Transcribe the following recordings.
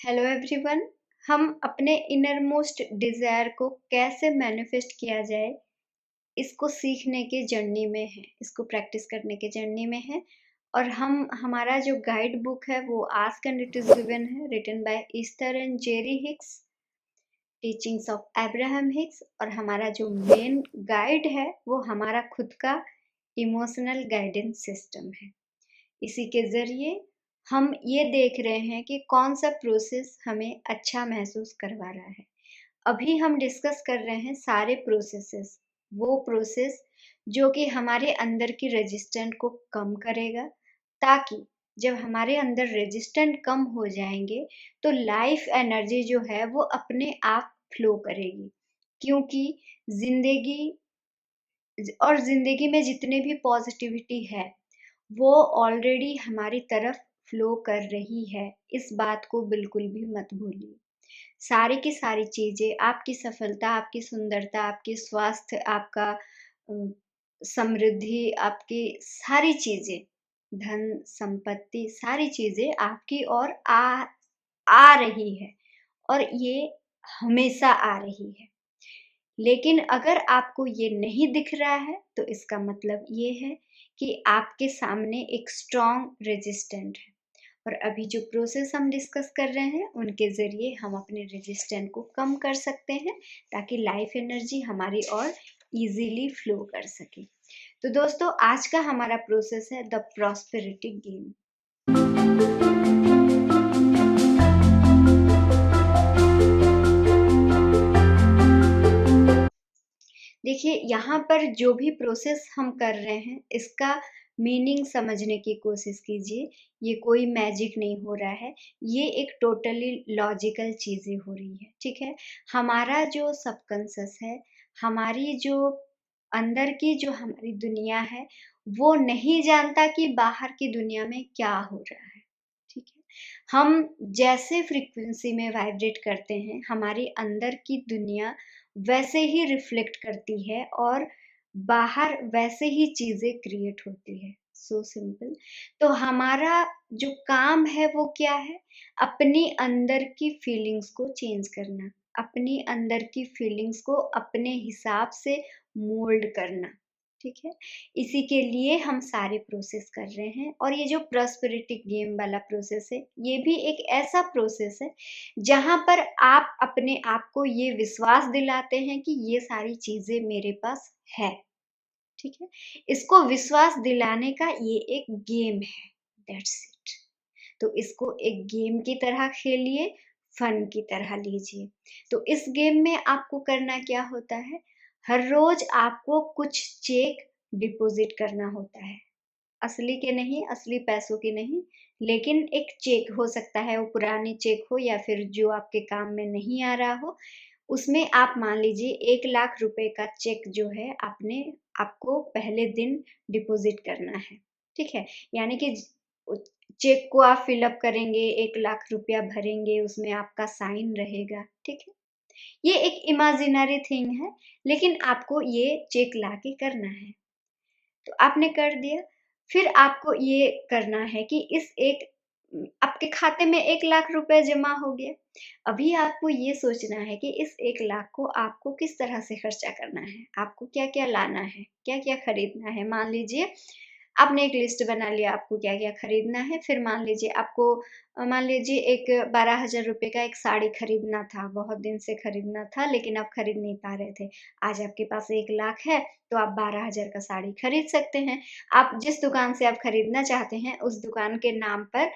Hello everyone. हम अपने inner most Dzire को कैसे मैनिफेस्ट किया जाए, इसको सीखने के जर्नी में है, इसको प्रैक्टिस करने के जर्नी में है। और हमारा जो गाइड बुक है वो ask and it is given है, written by Esther and Jerry Hicks, teachings of Abraham Hicks. और हमारा जो मेन गाइड है वो हमारा खुद का इमोशनल गाइडेंस सिस्टम है। इसी के ज़रिए हम ये देख रहे हैं कि कौन सा प्रोसेस हमें अच्छा महसूस करवा रहा है। अभी हम डिस्कस कर रहे हैं सारे प्रोसेसेस, वो प्रोसेस जो कि हमारे अंदर की रेजिस्टेंट को कम करेगा, ताकि जब हमारे अंदर रेजिस्टेंट कम हो जाएंगे तो लाइफ एनर्जी जो है वो अपने आप फ्लो करेगी। क्योंकि जिंदगी जिंदगी में जितने भी पॉजिटिविटी है वो ऑलरेडी हमारी तरफ फ्लो कर रही है। इस बात को बिल्कुल भी मत भूलिए। सारी की सारी चीजें, आपकी सफलता, आपकी सुंदरता, आपकी स्वास्थ्य, आपका समृद्धि, आपकी सारी चीजें, धन संपत्ति, सारी चीजें आपकी ओर आ रही है। और ये हमेशा आ रही है। लेकिन अगर आपको ये नहीं दिख रहा है तो इसका मतलब ये है कि आपके सामने एक स्ट्रॉन्ग रेजिस्टेंट है। और अभी जो प्रोसेस हम डिस्कस कर रहे हैं उनके ज़रिए हम अपने रेजिस्टेंट को कम कर सकते हैं, ताकि लाइफ एनर्जी हमारी और इजीली फ्लो कर सके। तो दोस्तों, आज का हमारा प्रोसेस है द प्रॉस्पेरिटी गेम। देखिए, यहाँ पर जो भी प्रोसेस हम कर रहे हैं इसका मीनिंग समझने की कोशिश कीजिए। ये कोई मैजिक नहीं हो रहा है, ये एक टोटली लॉजिकल चीज़ें हो रही है। ठीक है, हमारा जो सबकॉन्शियस है, हमारी जो अंदर की जो हमारी दुनिया है, वो नहीं जानता कि बाहर की दुनिया में क्या हो रहा है। ठीक है, हम जैसे फ्रीक्वेंसी में वाइब्रेट करते हैं, हमारी अंदर की दुनिया वैसे ही रिफ्लेक्ट करती है और बाहर वैसे ही चीजें क्रिएट होती है। So simple. तो हमारा जो काम है वो क्या है? अपनी अंदर की फीलिंग्स को चेंज करना, अपनी अंदर की फीलिंग्स को अपने हिसाब से मोल्ड करना। ठीक है, इसी के लिए हम सारे प्रोसेस कर रहे हैं। और ये जो प्रॉस्पेरिटी गेम वाला प्रोसेस है, ये भी एक ऐसा प्रोसेस है जहां पर आप अपने आप को ये विश्वास दिलाते हैं कि ये सारी चीजें मेरे पास है। ठीक है, इसको विश्वास दिलाने का ये एक गेम है। That's it. तो इसको एक गेम की तरह खेलिए, फन की तरह लीजिए। तो इस गेम में आपको करना क्या होता है? हर रोज आपको कुछ चेक डिपॉजिट करना होता है। असली के नहीं, असली पैसों की नहीं, लेकिन एक चेक हो सकता है, वो पुरानी चेक हो या फिर जो आपके काम में नहीं आ रहा हो। उसमें आप मान लीजिए 1 लाख रुपए का चेक जो है आपको पहले दिन डिपॉजिट करना है। ठीक है, यानी कि चेक को आप फिलअप करेंगे, 1 लाख रुपया भरेंगे, उसमें आपका साइन रहेगा। ठीक है, ये एक इमेजिनरी थिंग है, लेकिन आपको ये चेक लाके करना है। तो आपने कर दिया। फिर आपको ये करना है कि इस एक आपके खाते में 1 लाख रुपए जमा हो गया। अभी आपको ये सोचना है कि इस 1 लाख को आपको किस तरह से खर्चा करना है, आपको क्या क्या लाना है, क्या क्या खरीदना है। मान लीजिए आपने एक लिस्ट बना लिया आपको क्या क्या खरीदना है। फिर मान लीजिए आपको मान लीजिए एक 12,000 रुपये का एक साड़ी खरीदना था, बहुत दिन से खरीदना था लेकिन आप खरीद नहीं पा रहे थे। आज आपके पास 1 लाख है तो आप 12,000 का साड़ी खरीद सकते हैं। आप जिस दुकान से आप खरीदना चाहते हैं उस दुकान के नाम पर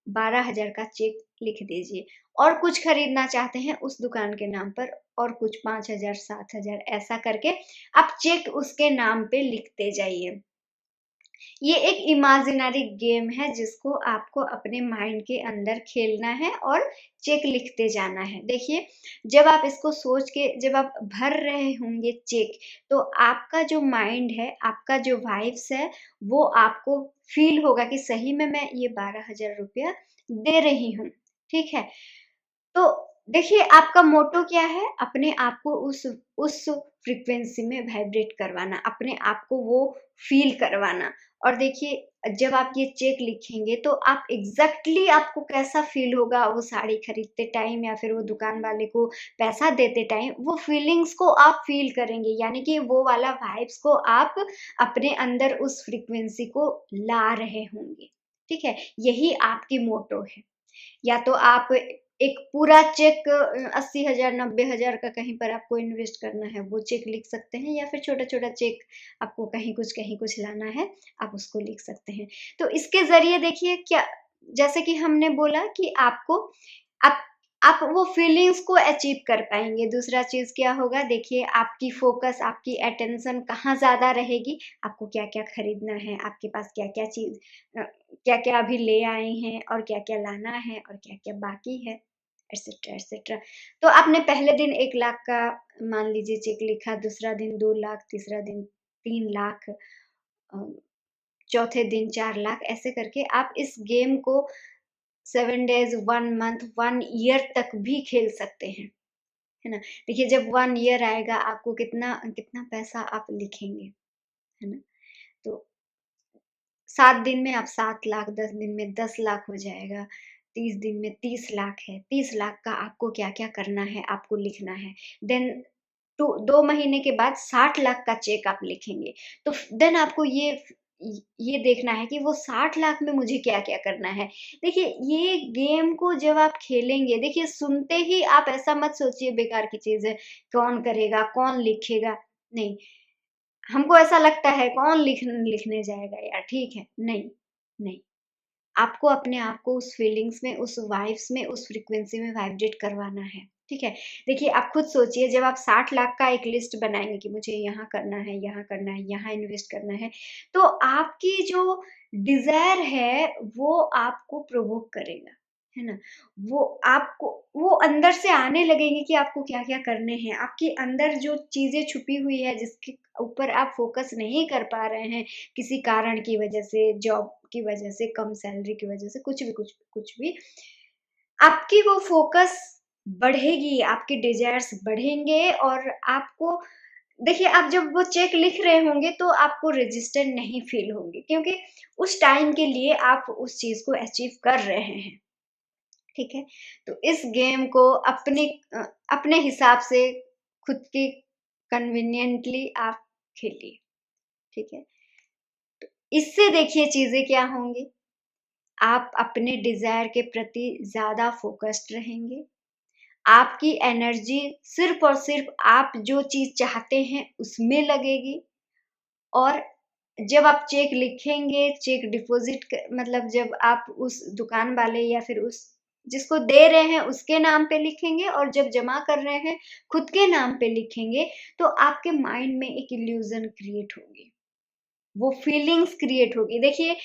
12,000 का चेक लिख दीजिए। और कुछ खरीदना चाहते हैं उस दुकान के नाम पर और कुछ 5,000 7,000 ऐसा करके आप चेक उसके नाम पे लिखते जाइए। ये एक इमेजिनरी गेम है जिसको आपको अपने माइंड के अंदर खेलना है और चेक लिखते जाना है। देखिए, जब आप इसको सोच के जब आप भर रहे होंगे चेक, तो आपका जो माइंड है, आपका जो वाइब्स है, वो आपको फील होगा कि सही में मैं ये 12,000 रुपया दे रही हूँ। ठीक है, तो देखिए आपका मोटो क्या है, अपने आप को उस फ्रीक्वेंसी में वाइब्रेट करवाना, अपने आप को वो फील करवाना। और देखिए जब आप ये चेक लिखेंगे तो आप एग्जैक्टली आपको कैसा फील होगा वो साड़ी खरीदते टाइम या फिर वो दुकान वाले को पैसा देते टाइम, वो फीलिंग्स को आप फील करेंगे, यानी कि वो वाला वाइब्स को आप अपने अंदर उस फ्रीक्वेंसी को ला रहे होंगे। ठीक है, यही आपकी मोटो है। या तो आप एक पूरा चेक 80,000 90,000 का कहीं पर आपको इन्वेस्ट करना है वो चेक लिख सकते हैं, या फिर छोटा छोटा चेक आपको कहीं कुछ लाना है आप उसको लिख सकते हैं। तो इसके जरिए देखिए क्या, जैसे कि हमने बोला कि आपको आप आप वो फीलिंग्स को अचीव कर पाएंगे। दूसरा चीज क्या होगा, देखिए आपकी फोकस, आपकी अटेंशन कहाँ ज्यादा रहेगी, आपको क्या क्या खरीदना है, आपके पास क्या क्या चीज क्या क्या अभी ले आए हैं और क्या क्या लाना है और क्या क्या बाकी है, एटसेट्रा एटसेट्रा। तो आपने पहले दिन 1 लाख का मान लीजिए चेक लिखा, दूसरा दिन 2 लाख, तीसरा दिन 3 लाख, चौथे दिन 4 लाख, ऐसे करके आप इस गेम को 7 डेज, 1 मंथ, 1 ईयर तक भी खेल सकते हैं, है ना। देखिए जब 1 ईयर आएगा आपको कितना कितना पैसा आप लिखेंगे, है ना। तो 7 दिन में आप 7 लाख, 10 दिन में 10 लाख हो जाएगा, 30 दिन में 30 लाख है। 30 लाख का आपको क्या क्या करना है आपको लिखना है। देन 2 महीने के बाद 60 लाख का चेक आप लिखेंगे। तो देन आपको ये देखना है कि वो 60 लाख में मुझे क्या क्या करना है। देखिए ये गेम को जब आप खेलेंगे, देखिए सुनते ही आप ऐसा मत सोचिए बेकार की चीज है, कौन करेगा, कौन लिखेगा, नहीं। हमको ऐसा लगता है कौन लिखने जाएगा यार, ठीक है, नहीं, नहीं। आपको अपने आप को उस फीलिंग्स में, उस वाइब्स में, उस फ्रीक्वेंसी में वाइब्रेट करवाना है। ठीक है, देखिए आप खुद सोचिए जब आप 60 लाख का एक लिस्ट बनाएंगे कि मुझे यहाँ करना है, यहाँ करना है, यहाँ इन्वेस्ट करना है, तो आपकी जो डिजायर है वो आपको प्रोवोक करेगा, है ना। वो आपको वो अंदर से आने लगेंगे कि आपको क्या क्या करने हैं। आपके अंदर जो चीजें छुपी हुई है जिसके ऊपर आप फोकस नहीं कर पा रहे हैं, किसी कारण की वजह से, जॉब की वजह से, कम सैलरी की वजह से, कुछ भी आपकी वो फोकस बढ़ेगी, आपके डिजायर्स बढ़ेंगे। और आपको देखिए आप जब वो चेक लिख रहे होंगे तो आपको रेजिस्टेंट नहीं फील होंगे, क्योंकि उस टाइम के लिए आप उस चीज को अचीव कर रहे हैं। ठीक है, तो इस गेम को अपने हिसाब से, खुद के कन्वीनियंटली आप खेलिए। ठीक है, इससे देखिए चीजें क्या होंगी, आप अपने डिजायर के प्रति ज्यादा फोकस्ड रहेंगे। आपकी एनर्जी सिर्फ और सिर्फ आप जो चीज चाहते हैं उसमें लगेगी। और जब आप चेक लिखेंगे, चेक डिपॉजिट मतलब जब आप उस दुकान वाले या फिर उस जिसको दे रहे हैं उसके नाम पे लिखेंगे, और जब जमा कर रहे हैं खुद के नाम पे लिखेंगे, तो आपके माइंड में एक इल्यूजन क्रिएट होगी, वो फीलिंग्स क्रिएट होगी। देखिए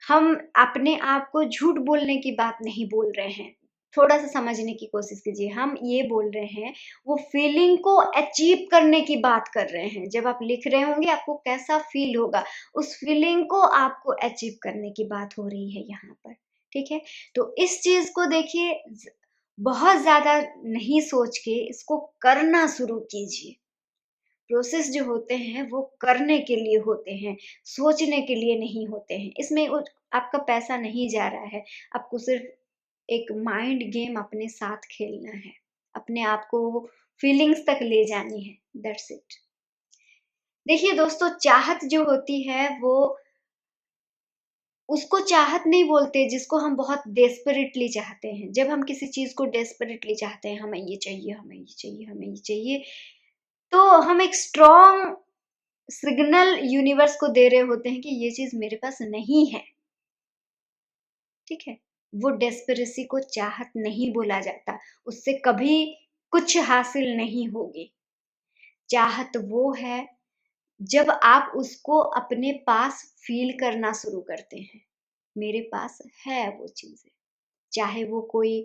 हम अपने आप को झूठ बोलने की बात नहीं बोल रहे हैं, थोड़ा सा समझने की कोशिश कीजिए। हम ये बोल रहे हैं वो फीलिंग को अचीव करने की बात कर रहे हैं। जब आप लिख रहे होंगे आपको कैसा फील होगा, उस फीलिंग को आपको अचीव करने की बात हो रही है यहाँ पर। ठीक है, तो इस चीज को देखिए बहुत ज्यादा नहीं सोच के इसको करना शुरू कीजिए। प्रोसेस जो होते हैं वो करने के लिए होते हैं, सोचने के लिए नहीं होते हैं। इसमें आपका पैसा नहीं जा रहा है, आपको सिर्फ एक माइंड गेम अपने साथ खेलना है, अपने आप को फीलिंग्स तक ले जानी है, दैट्स इट। देखिए दोस्तों, चाहत जो होती है वो, उसको चाहत नहीं बोलते जिसको हम बहुत डेस्परेटली चाहते हैं। जब हम किसी चीज को डेस्परेटली चाहते हैं, हमें ये चाहिए, हमें ये चाहिए, हमें ये चाहिए, तो हम एक स्ट्रॉन्ग सिग्नल यूनिवर्स को दे रहे होते हैं कि ये चीज मेरे पास नहीं है। ठीक है, वो डेस्परेसी को चाहत नहीं बोला जाता, उससे कभी कुछ हासिल नहीं होगी। चाहत वो है जब आप उसको अपने पास फील करना शुरू करते हैं, मेरे पास है वो चीजें, चाहे वो कोई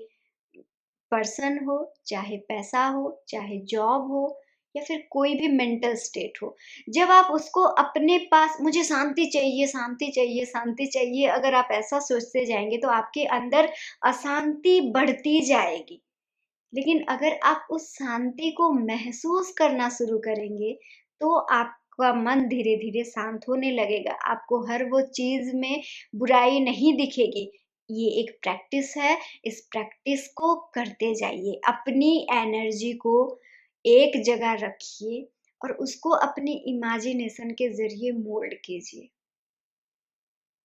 पर्सन हो, चाहे पैसा हो, चाहे जॉब हो, या फिर कोई भी मेंटल स्टेट हो। जब आप उसको अपने पास, मुझे शांति चाहिए, शांति चाहिए, शांति चाहिए, अगर आप ऐसा सोचते जाएंगे तो आपके अंदर अशांति बढ़ती जाएगी। लेकिन अगर आप उस शांति को महसूस करना शुरू करेंगे, तो आपका मन धीरे-धीरे शांत होने लगेगा। आपको हर वो चीज़ में बुराई नहीं दिखेगी। ये एक प्रैक्टिस है, इस प्रैक्टिस को करते जाइए। अपनी एनर्जी को एक जगह रखिए और उसको अपनी इमेजिनेशन के ज़रिए मोल्ड कीजिए।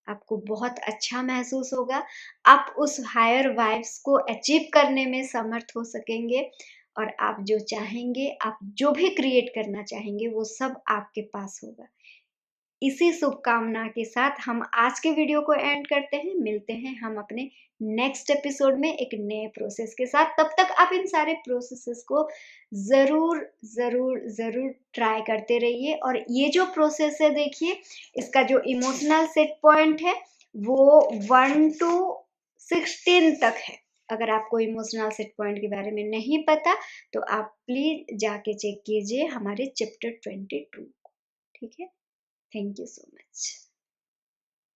आपको बहुत अच्छा महसूस होगा। आप उस हायर वाइब्स को अचीव करने में समर्थ हो सकेंगे और आप जो चाहेंगे, आप जो भी क्रिएट करना चाहेंगे, वो सब आपके पास होगा। इसी शुभकामना के साथ हम आज के वीडियो को एंड करते हैं। मिलते हैं हम अपने नेक्स्ट एपिसोड में एक नए प्रोसेस के साथ। तब तक आप इन सारे प्रोसेसेस को ज़रूर, ज़रूर, ज़रूर ट्राई करते रहिए। और ये जो प्रोसेस है, देखिए, इसका जो इमोशनल सेट पॉइंट है वो 1 टू 16 तक है। अगर आपको इमोशनल सेट पॉइंट के बारे में नहीं पता, तो आप प्लीज़ जाके चेक कीजिए हमारे चैप्टर 22 को। ठीक है? Thank you so much.